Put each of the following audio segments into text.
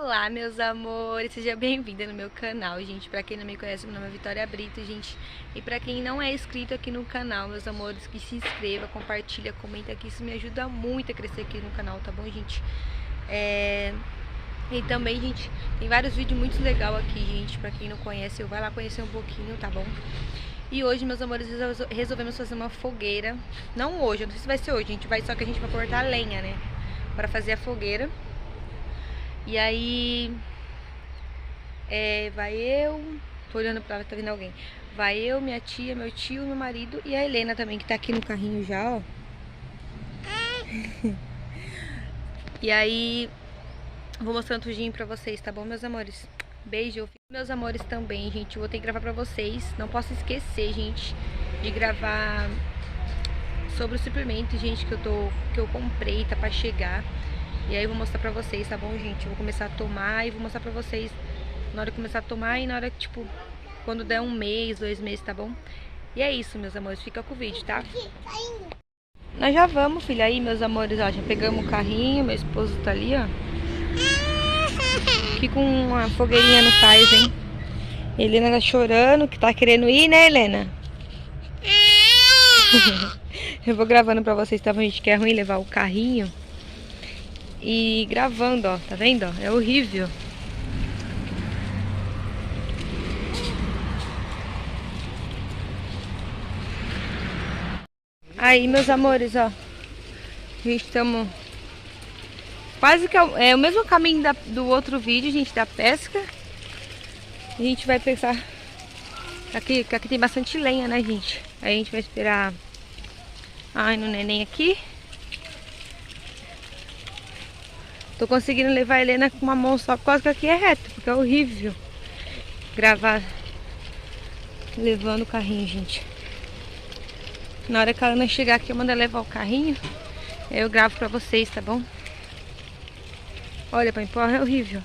Olá, meus amores, seja bem-vinda no meu canal, gente. Pra quem não me conhece, meu nome é Vitória Brito, gente. E pra quem não é inscrito aqui no canal, meus amores, que se inscreva, compartilha, comenta, que isso me ajuda muito a crescer aqui no canal, tá bom, gente? E também, gente, tem vários vídeos muito legais aqui, gente. Pra quem não conhece, eu vai lá conhecer um pouquinho, tá bom? E hoje, meus amores, resolvemos fazer uma fogueira. Não hoje, eu não sei se vai ser hoje, gente. Só que a gente vai cortar lenha, né? Pra fazer a fogueira. E aí, vai eu, tô olhando pra lá, tá vendo alguém? Vai eu, minha tia, meu tio, meu marido e a Helena também, que tá aqui no carrinho já, ó. E aí, vou mostrando tudinho pra vocês, tá bom, meus amores? Beijo. Meus amores também, gente, eu vou ter que gravar pra vocês. Não posso esquecer, gente, de gravar sobre o suplemento, gente, que eu comprei, tá pra chegar. E aí eu vou mostrar pra vocês, tá bom, gente? Eu vou começar a tomar e vou mostrar pra vocês na hora que começar a tomar e na hora que, tipo, quando der 1 mês, 2 meses, tá bom? E é isso, meus amores, fica com o vídeo, tá? Nós já vamos, filha. Aí, meus amores, ó, já pegamos o carrinho, meu esposo tá ali, ó. Aqui com uma fogueirinha no tais, hein? Helena tá chorando, que tá querendo ir, né, Helena? Eu vou gravando pra vocês, tá bom, gente? Que é ruim levar o carrinho e gravando, ó, tá vendo? Ó? É horrível. Aí, meus amores, ó, a gente estamos quase que é o mesmo caminho do outro vídeo, gente, da pesca. A gente vai pensar aqui tem bastante lenha, né, gente? Aí a gente vai esperar no neném aqui. Tô conseguindo levar a Helena com uma mão só, por causa que aqui é reto, porque é horrível gravar levando o carrinho, gente. Na hora que a Ana chegar aqui, eu mando ela levar o carrinho, eu gravo pra vocês, tá bom? Olha, pra empurrar é horrível.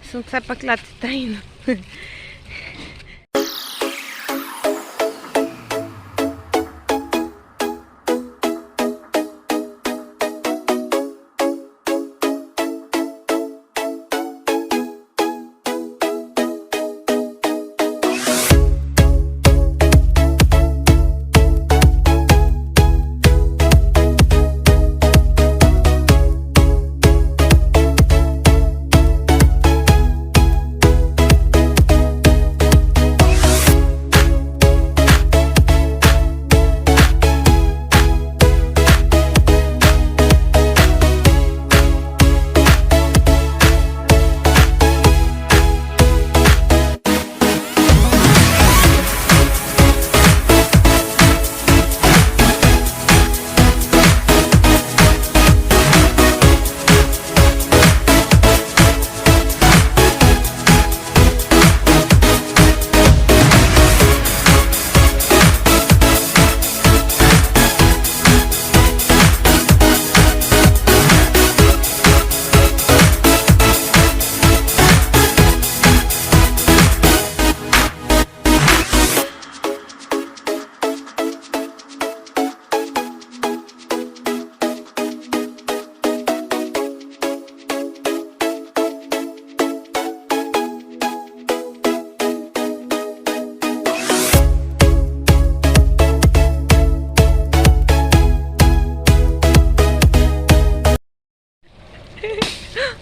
Você não sabe pra que lado você tá indo.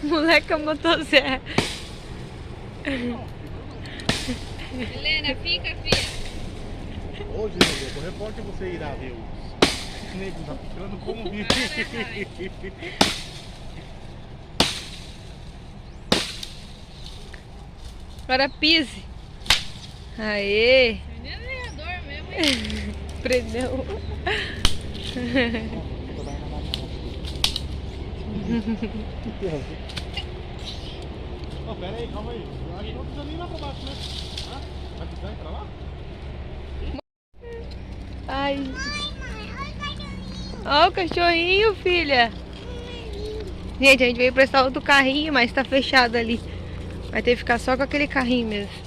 Moleca motosserra. Helena, fica, filha. Hoje, eu vou repórter que você irá ver os negros aplicando como vir. Agora pise. Aê. Menino lenhador mesmo, hein? Prendeu. Não, pera aí, calma aí. Eu acho que não precisa nem ir lá pra baixo, né? Vai precisar ir pra lá? Ai. Ó o cachorrinho, filha. Gente, a gente veio prestar outro carrinho, mas tá fechado ali. Vai ter que ficar só com aquele carrinho mesmo.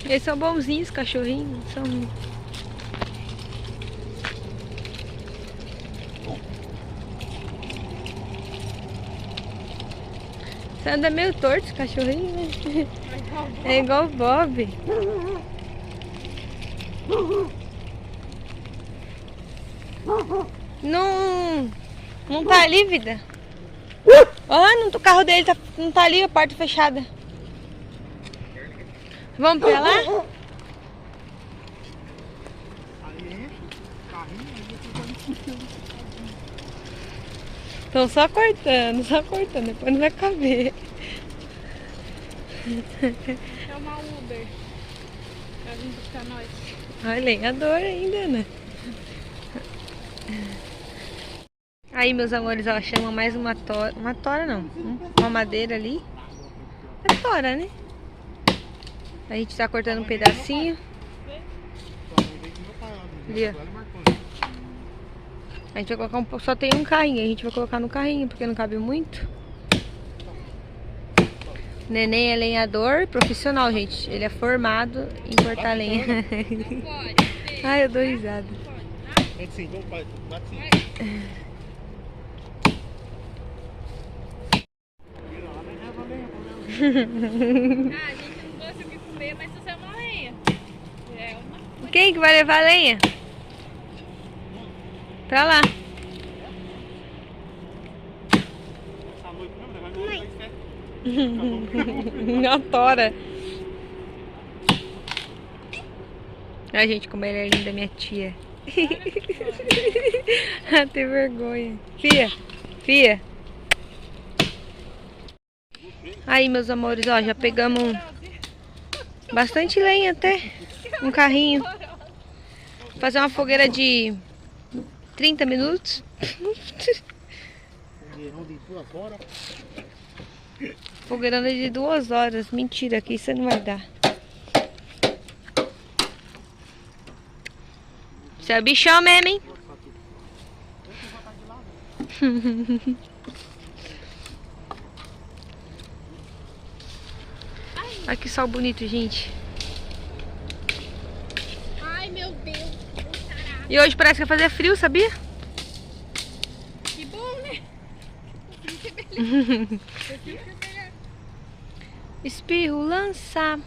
Eles são bonzinhos, cachorrinhos. São... Você anda meio torto esse cachorrinho, né? É igual o Bob. Não tá ali, vida? O carro dele não tá ali, a porta fechada. Vamos pra lá? Estão só cortando, depois não vai caber. É uma Uber. Vai vir buscar nós. Olha, lenhador ainda, né? Aí, meus amores, ó, chama mais uma tora. Uma tora não, uma madeira ali. É tora, né? A gente tá cortando um pedacinho. Ali, ó. A gente vai colocar só tem um carrinho, a gente vai colocar no carrinho, porque não cabe muito. O neném é lenhador profissional, gente. Ele é formado em cortar lenha. Não pode. Ai, eu dou risada. Bate sim, vamos, pai. Bate sim. Ah, a gente não gosta de comer, mas isso é uma lenha. É uma... Quem que vai levar a lenha? Pra lá. Essa noite mesmo, vai me Na tora. Ai, gente, como ele é linda, minha tia. Tem vergonha. Fia. Aí, meus amores, ó, já pegamos bastante lenha até. Um carrinho. Vou fazer uma fogueira de 30 minutos. Fogueirona de 2 horas. Mentira, aqui isso não vai dar. Você é bichão mesmo, hein? Olha que sol bonito, gente. Ai, meu Deus. E hoje parece que vai fazer frio, sabia? Que bom, né? Espirro, lança.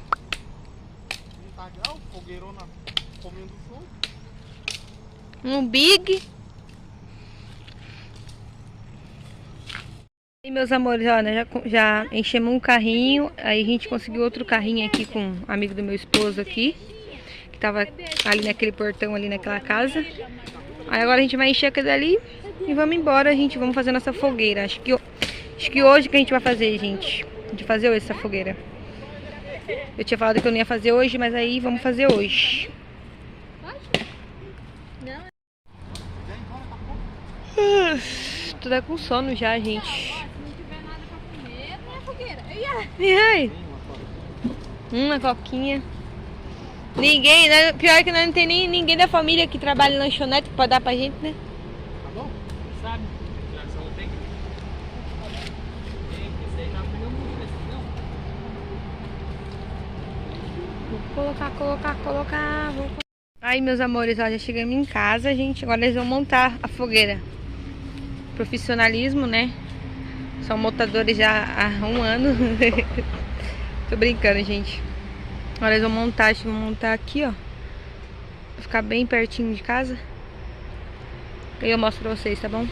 Fogueirona comendo sol. Um big. E meus amores, olha, já enchemos um carrinho. Aí a gente conseguiu outro carrinho aqui com um amigo do meu esposo aqui, que tava ali naquele portão ali naquela casa. Aí agora a gente vai encher aquele ali e vamos embora, vamos fazer nossa fogueira. Acho que hoje que a gente vai fazer, gente. A gente vai fazer hoje essa fogueira. Eu tinha falado que eu não ia fazer hoje, mas aí vamos fazer hoje. Tô com sono já, gente. Se não tiver nada pra comer, não é fogueira. E aí? Uma coquinha. Ninguém, né? Pior que não tem nem ninguém da família que trabalha em lanchonete que pode dar pra gente, né? Tá bom? Sabe? Já não tem que ser rápido, não. Vou colocar. Aí, meus amores, ó, já chegamos em casa, gente. Agora eles vão montar a fogueira. Profissionalismo, né? São montadores já há 1 ano. Tô brincando, gente. Agora eles vão montar, acho que vão montar aqui, ó. Vai ficar bem pertinho de casa. Aí eu mostro pra vocês, tá bom?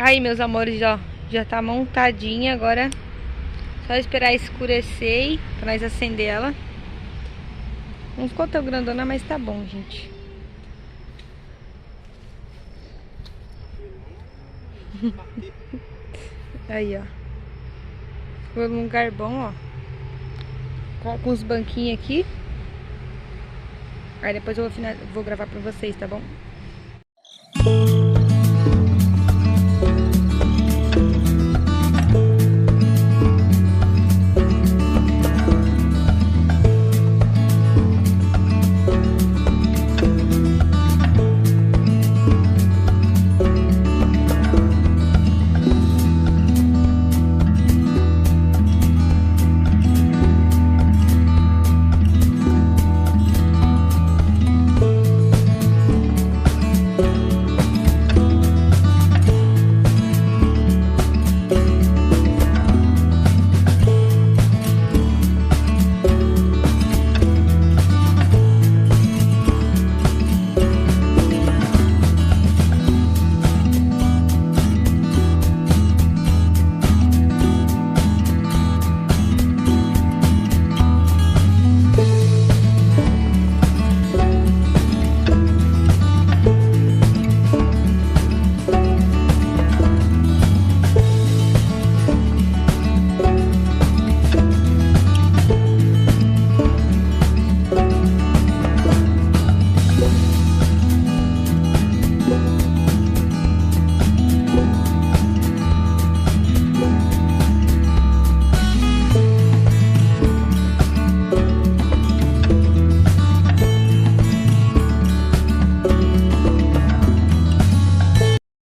Aí, meus amores, ó, já tá montadinha. Agora Só esperar escurecer pra nós acender ela. Não ficou tão grandona, mas tá bom, gente. Aí, ó. Ficou num lugar bom, ó. Com os banquinhos aqui. Aí depois eu vou gravar pra vocês, tá bom?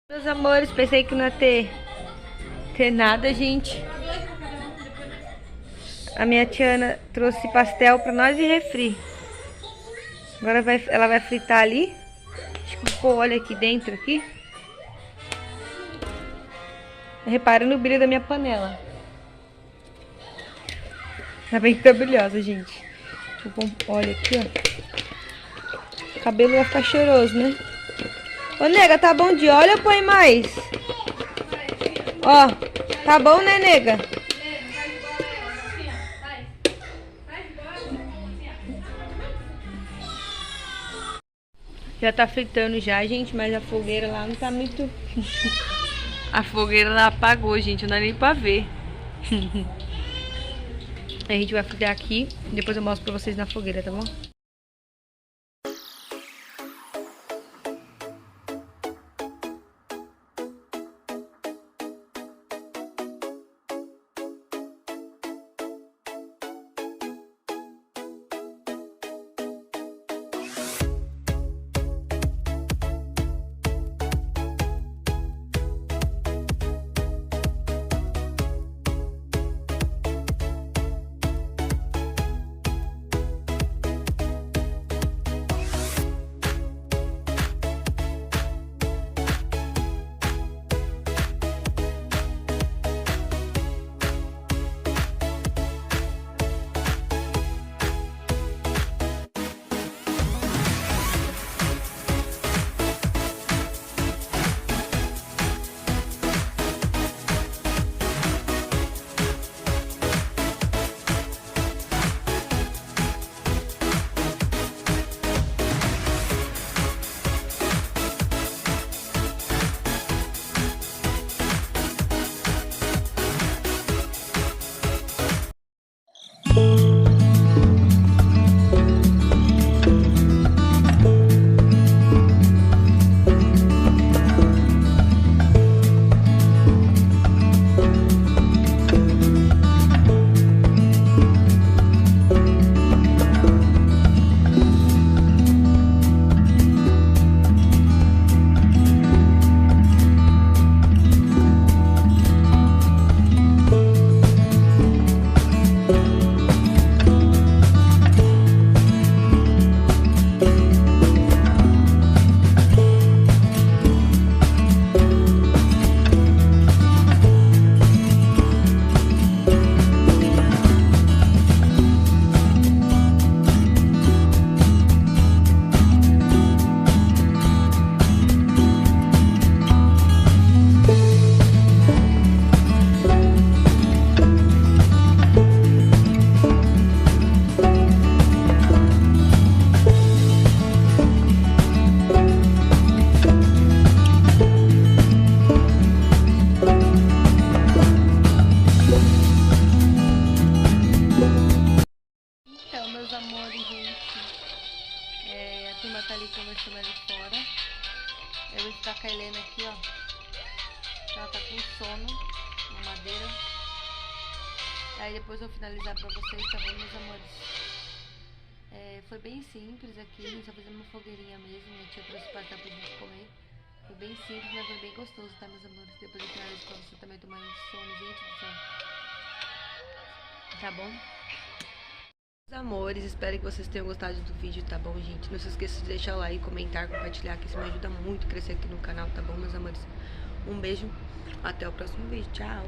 Meus amores, pensei que não ia ter nada, gente. A minha Tiana trouxe pastel pra nós e refri. Agora ela vai fritar ali. Acho que ficou óleo aqui dentro, aqui. Repara no brilho da minha panela. Tá bem brilhosa, gente. Vou pôr óleo aqui, ó. O cabelo vai ficar cheiroso, né? Ô, nega, tá bom de óleo ou põe mais? Ó, tá bom, né, nega? Já tá fritando já, gente, mas a fogueira lá não tá muito... A fogueira lá apagou, gente, não dá nem pra ver. A gente vai fritar aqui, depois eu mostro pra vocês na fogueira, tá bom? ficar com a Helena aqui, ó. Ela tá com sono na madeira. Aí depois eu vou finalizar pra vocês, tá bom, meus amores? Foi bem simples aqui, a gente só fez uma fogueirinha mesmo. A tia trouxe pra cá pra gente comer. Foi bem simples, mas foi bem gostoso, tá, meus amores? Depois eu finalizo pra você também tomar um sono, gente do céu. Tá bom? Meus amores, espero que vocês tenham gostado do vídeo, tá bom, gente? Não se esqueça de deixar o like, comentar, compartilhar, que isso me ajuda muito a crescer aqui no canal, tá bom, meus amores? Um beijo, até o próximo vídeo, tchau!